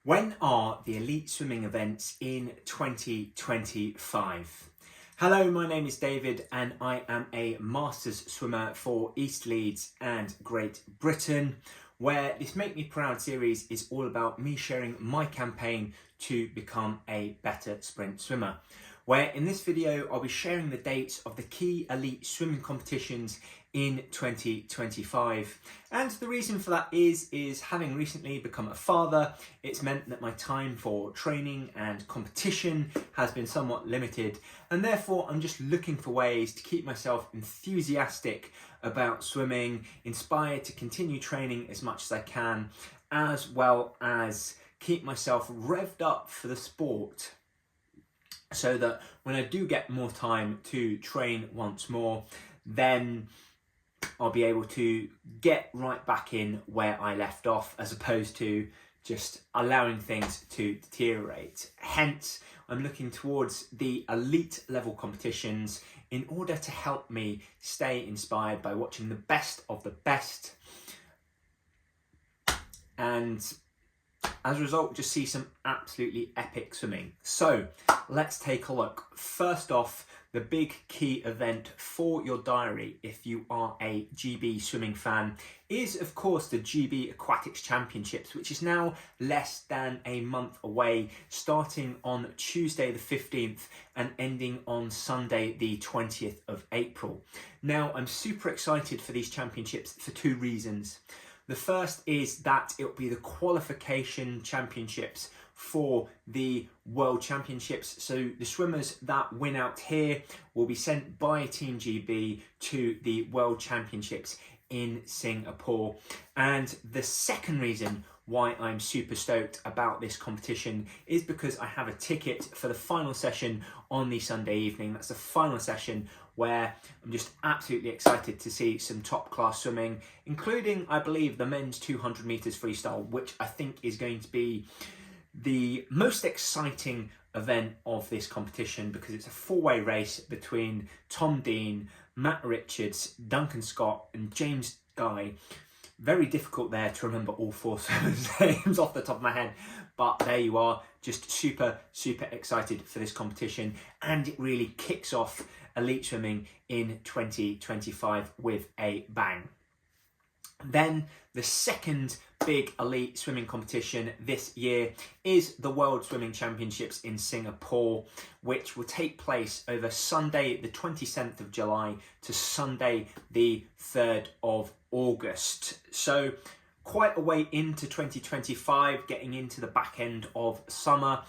When are the elite swimming events in 2025? Hello, my name is David and I am a Masters swimmer for East Leeds and Great Britain, where this Make Me Proud series is all about me sharing my campaign to become a better sprint swimmer. Where in this video I'll be sharing the dates of the key elite swimming competitions in 2025, and the reason for that is having recently become a father, it's meant that my time for training and competition has been somewhat limited, and therefore I'm just looking for ways to keep myself enthusiastic about swimming, inspired to continue training as much as I can, as well as keep myself revved up for the sport, so that when I do get more time to train once more, then I'll be able to get right back in where I left off, as opposed to just allowing things to deteriorate. Hence, I'm looking towards the elite level competitions in order to help me stay inspired by watching the best of the best, and as a result, just see some absolutely epic swimming. So let's take a look. First off, the big key event for your diary, if you are a GB swimming fan, is of course the GB Aquatics Championships, which is now less than a month away, starting on Tuesday the 15th and ending on Sunday the 20th of April. Now, I'm super excited for these championships for two reasons. The first is that it'll be the qualification championships for the World Championships. So the swimmers that win out here will be sent by Team GB to the World Championships in Singapore. And the second reason why I'm super stoked about this competition is because I have a ticket for the final session on the Sunday evening. That's the final session where I'm just absolutely excited to see some top class swimming, including, I believe, the men's 200 meters freestyle, which I think is going to be the most exciting event of this competition, because it's a four-way race between Tom Dean, Matt Richards, Duncan Scott and James Guy. Very difficult there to remember all four swimmers' names off the top of my head, but there you are. Just super excited for this competition, and it really kicks off elite swimming in 2025 with a bang. Then the second big elite swimming competition this year is the World Swimming Championships in Singapore, which will take place over Sunday the 27th of July to Sunday the 3rd of August. So quite a way into 2025, getting into the back end of summer,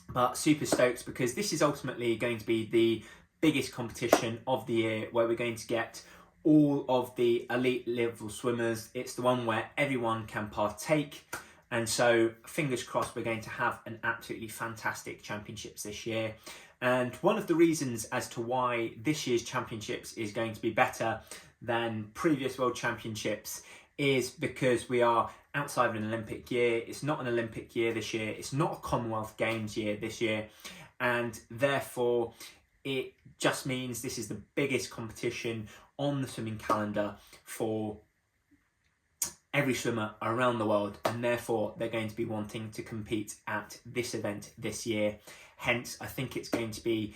but super stoked because this is ultimately going to be the biggest competition of the year, where we're going to get all of the elite level swimmers. It's the one where everyone can partake, and so fingers crossed we're going to have an absolutely fantastic championships this year. And one of the reasons as to why this year's championships is going to be better than previous world championships is because we are outside of an Olympic year. It's not an Olympic year this year, it's not a Commonwealth Games year this year, and therefore it just means this is the biggest competition on the swimming calendar for every swimmer around the world, and therefore they're going to be wanting to compete at this event this year. Hence, I think it's going to be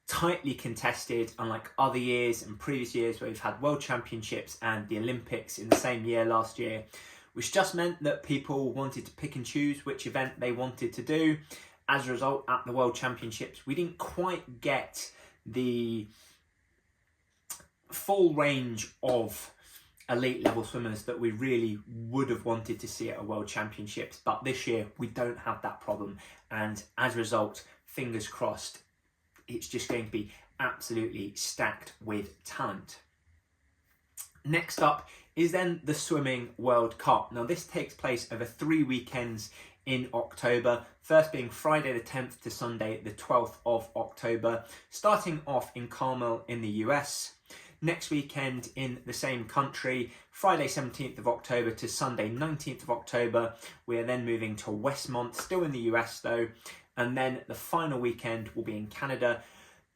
tightly contested, unlike other years and previous years where we've had World Championships and the Olympics in the same year last year, which just meant that people wanted to pick and choose which event they wanted to do. As a result, at the World Championships, we didn't quite get the full range of elite level swimmers that we really would have wanted to see at a World Championships. But this year we don't have that problem, and as a result, fingers crossed, it's just going to be absolutely stacked with talent. Next up is then the Swimming World Cup. Now this takes place over 3 weekends in October, first being Friday the 10th to Sunday the 12th of October, starting off in Carmel in the US. Next weekend in the same country, Friday 17th of October to Sunday 19th of October. We are then moving to Westmont, still in the US though, and then the final weekend will be in Canada.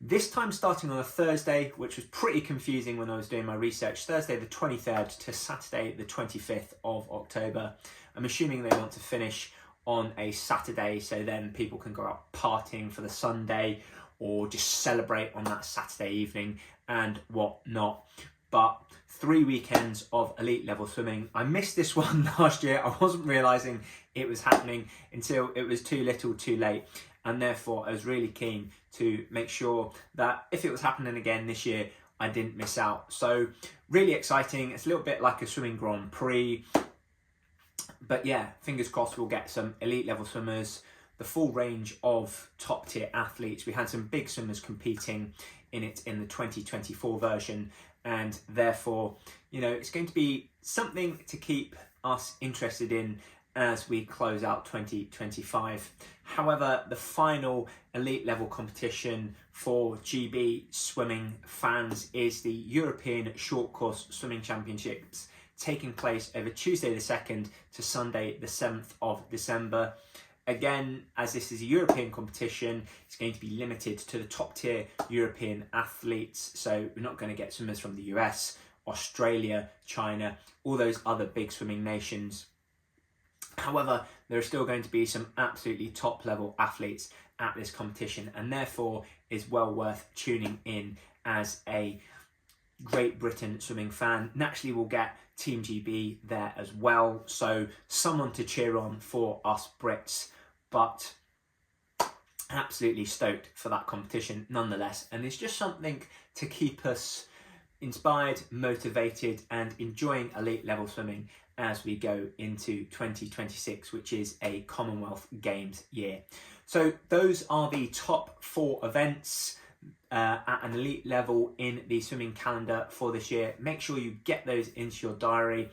This time starting on a Thursday, which was pretty confusing when I was doing my research, Thursday the 23rd to Saturday the 25th of October. I'm assuming they want to finish on a Saturday, so then people can go out partying for the Sunday or just celebrate on that Saturday evening and whatnot. But 3 weekends of elite level swimming. I missed this one last year. I wasn't realising it was happening until it was too little too late, and therefore I was really keen to make sure that if it was happening again this year, I didn't miss out. So really exciting. It's a little bit like a swimming Grand Prix, but yeah, fingers crossed we'll get some elite level swimmers, the full range of top tier athletes. We had some big swimmers competing in it in the 2024 version, and therefore, you know, it's going to be something to keep us interested in as we close out 2025. However, the final elite level competition for GB swimming fans is the European Short Course Swimming Championships, taking place over Tuesday the 2nd to Sunday the 7th of December. Again, as this is a European competition, it's going to be limited to the top tier European athletes. So we're not going to get swimmers from the US, Australia, China, all those other big swimming nations. However, there are still going to be some absolutely top level athletes at this competition, and therefore is well worth tuning in as a Great Britain swimming fan. Naturally, we'll get Team GB there as well, so someone to cheer on for us Brits, but absolutely stoked for that competition nonetheless. And it's just something to keep us inspired, motivated, and enjoying elite level swimming as we go into 2026, which is a Commonwealth Games year. So those are the top 4 events at an elite level in the swimming calendar for this year. Make sure you get those into your diary.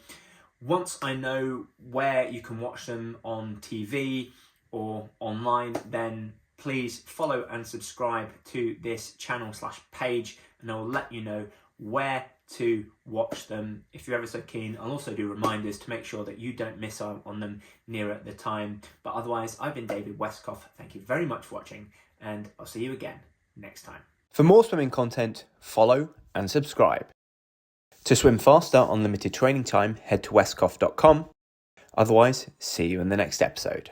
Once I know where you can watch them on TV or online, then please follow and subscribe to this channel/page, and I'll let you know where to watch them if you're ever so keen. I'll also do reminders to make sure that you don't miss out on them nearer the time. But otherwise, I've been David Westcough. Thank you very much for watching, and I'll see you again next time. For more swimming content, follow and subscribe. To swim faster on limited training time, head to westcough.com. Otherwise, see you in the next episode.